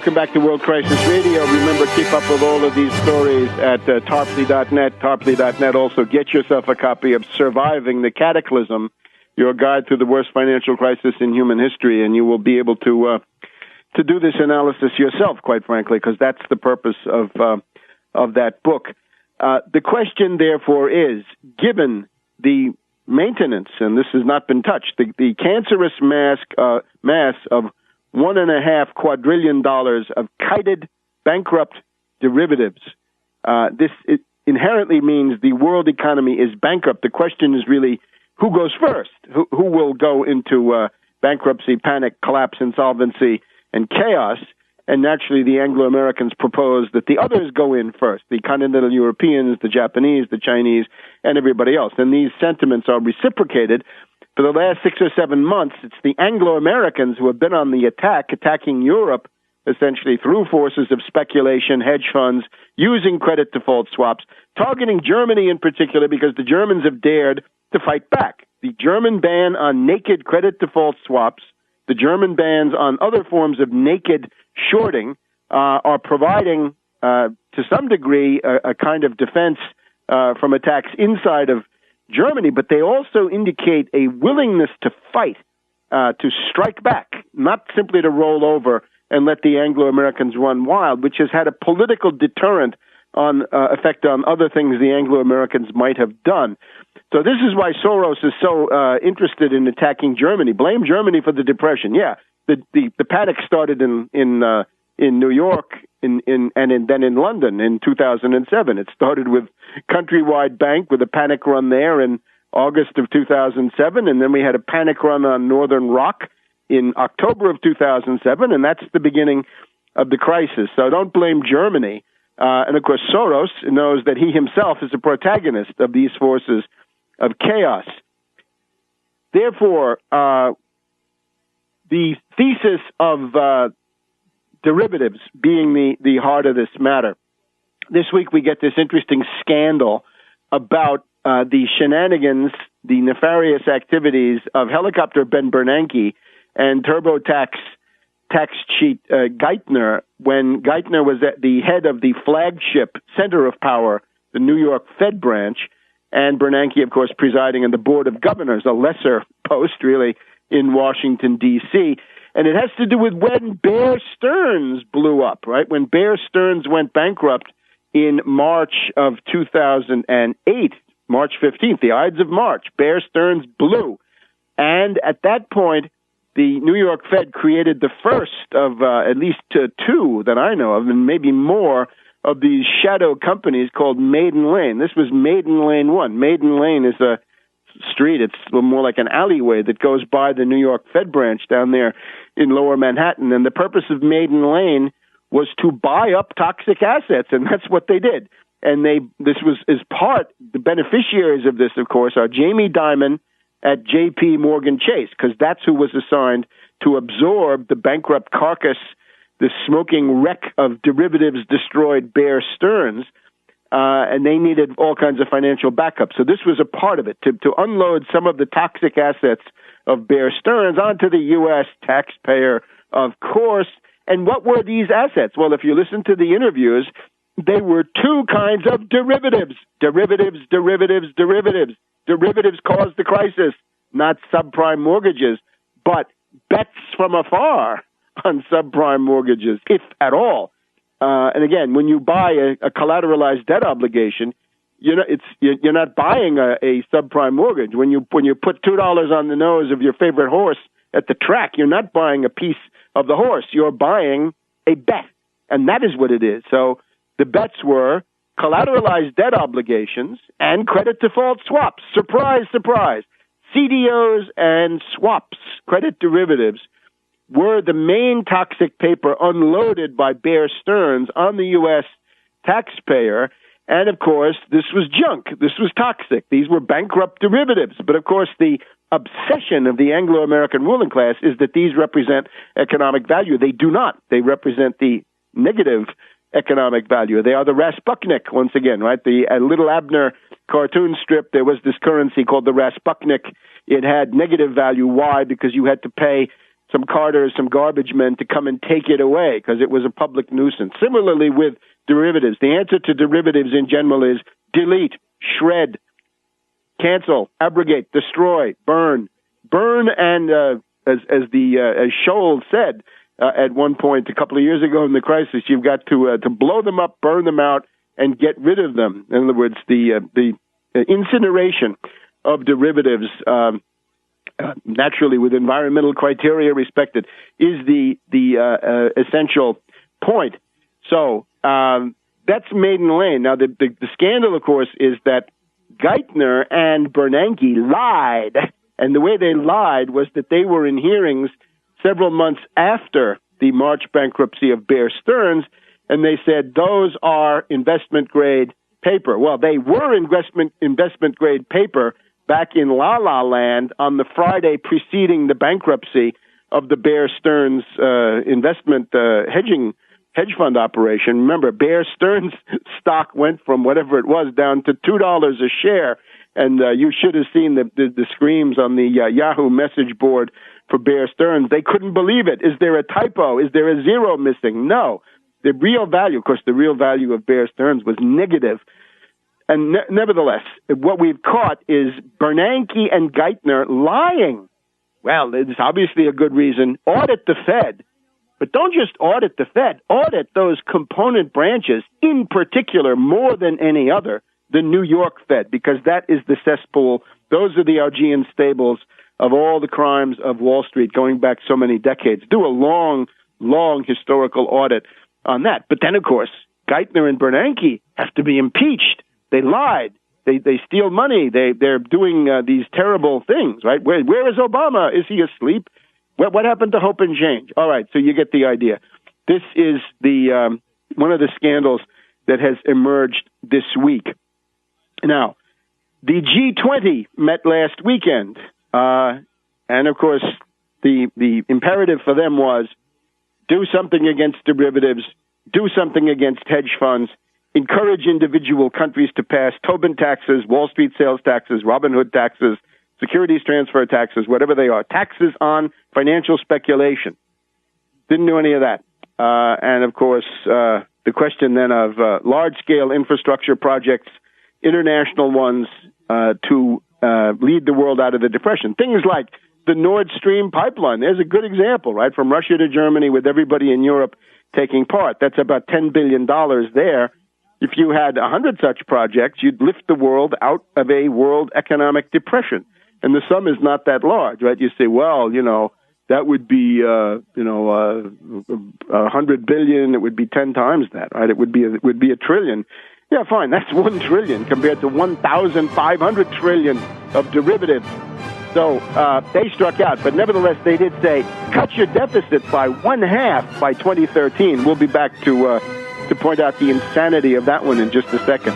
Welcome back to World Crisis Radio. Remember, keep up with all of these stories at tarpley.net, tarpley.net. Also, get yourself a copy of Surviving the Cataclysm, your guide to the worst financial crisis in human history, and you will be able to do this analysis yourself, quite frankly, because that's the purpose of that book. The question, therefore, is, given the maintenance, and this has not been touched, the cancerous mass of $1.5 quadrillion of kited, bankrupt derivatives. This inherently means the world economy is bankrupt. The question is really, who goes first? Who will go into bankruptcy, panic, collapse, insolvency, and chaos? And naturally, the Anglo-Americans propose that the others go in first, the continental Europeans, the Japanese, the Chinese, and everybody else. And these sentiments are reciprocated. For the last 6 or 7 months, it's the Anglo-Americans who have been on the attack, attacking Europe, essentially through forces of speculation, hedge funds, using credit default swaps, targeting Germany in particular because the Germans have dared to fight back. The German ban on naked credit default swaps, the German bans on other forms of naked shorting are providing, to some degree, a kind of defense from attacks inside of Germany, but they also indicate a willingness to fight, to strike back, not simply to roll over and let the Anglo-Americans run wild, which has had a political deterrent effect on other things the Anglo-Americans might have done. So this is why Soros is so interested in attacking Germany. Blame Germany for the Depression. Yeah, the panic started in New York then in London in 2007. It started with Countrywide Bank with a panic run there in August of 2007, and then we had a panic run on Northern Rock in October of 2007, and that's the beginning of the crisis. So don't blame Germany. And of course, Soros knows that he himself is a protagonist of these forces of chaos. Therefore, the thesis of derivatives being the heart of this matter. This week we get this interesting scandal about the shenanigans, the nefarious activities of helicopter Ben Bernanke and TurboTax tax cheat Geithner, when Geithner was at the head of the flagship center of power, the New York Fed branch, and Bernanke, of course, presiding on the Board of Governors, a lesser post, really, in Washington, D.C., and it has to do with when Bear Stearns blew up, right? When Bear Stearns went bankrupt in March of 2008, March 15th, the Ides of March, Bear Stearns blew. And at that point, the New York Fed created the first of at least two that I know of, and maybe more, of these shadow companies called Maiden Lane. This was Maiden Lane 1. Maiden Lane is a street. It's more like an alleyway that goes by the New York Fed branch down there in Lower Manhattan. And the purpose of Maiden Lane was to buy up toxic assets, and that's what they did. And this was as part, the beneficiaries of this, of course, are Jamie Dimon at J.P. Morgan Chase, because that's who was assigned to absorb the bankrupt carcass, the smoking wreck of derivatives destroyed Bear Stearns, and they needed all kinds of financial backup. So this was a part of it, to unload some of the toxic assets of Bear Stearns onto the U.S. taxpayer, of course. And what were these assets? Well, if you listen to the interviews, they were two kinds of derivatives. Derivatives caused the crisis, not subprime mortgages, but bets from afar on subprime mortgages, if at all. And again, when you buy a collateralized debt obligation, you're not buying a subprime mortgage. When you put $2 on the nose of your favorite horse at the track, you're not buying a piece of the horse. You're buying a bet, and that is what it is. So the bets were collateralized debt obligations and credit default swaps. Surprise, surprise. CDOs and swaps, credit derivatives, were the main toxic paper unloaded by Bear Stearns on the U.S. taxpayer. And, of course, this was junk. This was toxic. These were bankrupt derivatives. But, of course, the obsession of the Anglo-American ruling class is that these represent economic value. They do not. They represent the negative economic value. They are the Rasputnik, once again, right? The Little Abner cartoon strip, there was this currency called the Rasputnik. It had negative value. Why? Because you had to pay some carters, some garbage men to come and take it away because it was a public nuisance. Similarly with derivatives, the answer to derivatives in general is delete, shred, cancel, abrogate, destroy, burn. Burn, and as Scholl said at one point a couple of years ago in the crisis, you've got to blow them up, burn them out, and get rid of them. In other words, the incineration of derivatives, naturally with environmental criteria respected, is the essential point. So that's Maiden Lane. Now, the scandal, of course, is that Geithner and Bernanke lied. And the way they lied was that they were in hearings several months after the March bankruptcy of Bear Stearns, and they said those are investment-grade paper. Well, they were investment-grade paper back in La La Land on the Friday preceding the bankruptcy of the Bear Stearns investment hedge fund operation. Remember, Bear Stearns stock went from whatever it was down to $2 a share. And you should have seen the screams on the Yahoo message board for Bear Stearns. They couldn't believe it. Is there a typo? Is there a zero missing? No. The real value, of course, the real value of Bear Stearns was negative. And nevertheless, what we've caught is Bernanke and Geithner lying. Well, it's obviously a good reason. Audit the Fed. But don't just audit the Fed. Audit those component branches, in particular, more than any other, the New York Fed, because that is the cesspool. Those are the Augean stables of all the crimes of Wall Street going back so many decades. Do a long, long historical audit on that. But then, of course, Geithner and Bernanke have to be impeached. They lied. They steal money. They're doing these terrible things, right? Where is Obama? Is he asleep? What happened to Hope and Change? All right, so you get the idea. This is the one of the scandals that has emerged this week. Now, the G20 met last weekend, and of course, the imperative for them was do something against derivatives, do something against hedge funds, encourage individual countries to pass Tobin taxes, Wall Street sales taxes, Robin Hood taxes, securities transfer taxes, whatever they are, taxes on financial speculation. Didn't do any of that. And of course, the question then of large-scale infrastructure projects, international ones, to lead the world out of the Depression. Things like the Nord Stream pipeline. There's a good example, right, from Russia to Germany with everybody in Europe taking part. That's about $10 billion there. If you had 100 such projects, you'd lift the world out of a world economic depression. And the sum is not that large, right? You say, well, that would be, $100 billion. It would be 10 times that, right? It would be a trillion. Yeah, fine. That's 1 trillion compared to 1,500 trillion of derivatives. So they struck out, but nevertheless, they did say, cut your deficit by 1/2 by 2013. We'll be back to point out the insanity of that one in just a second.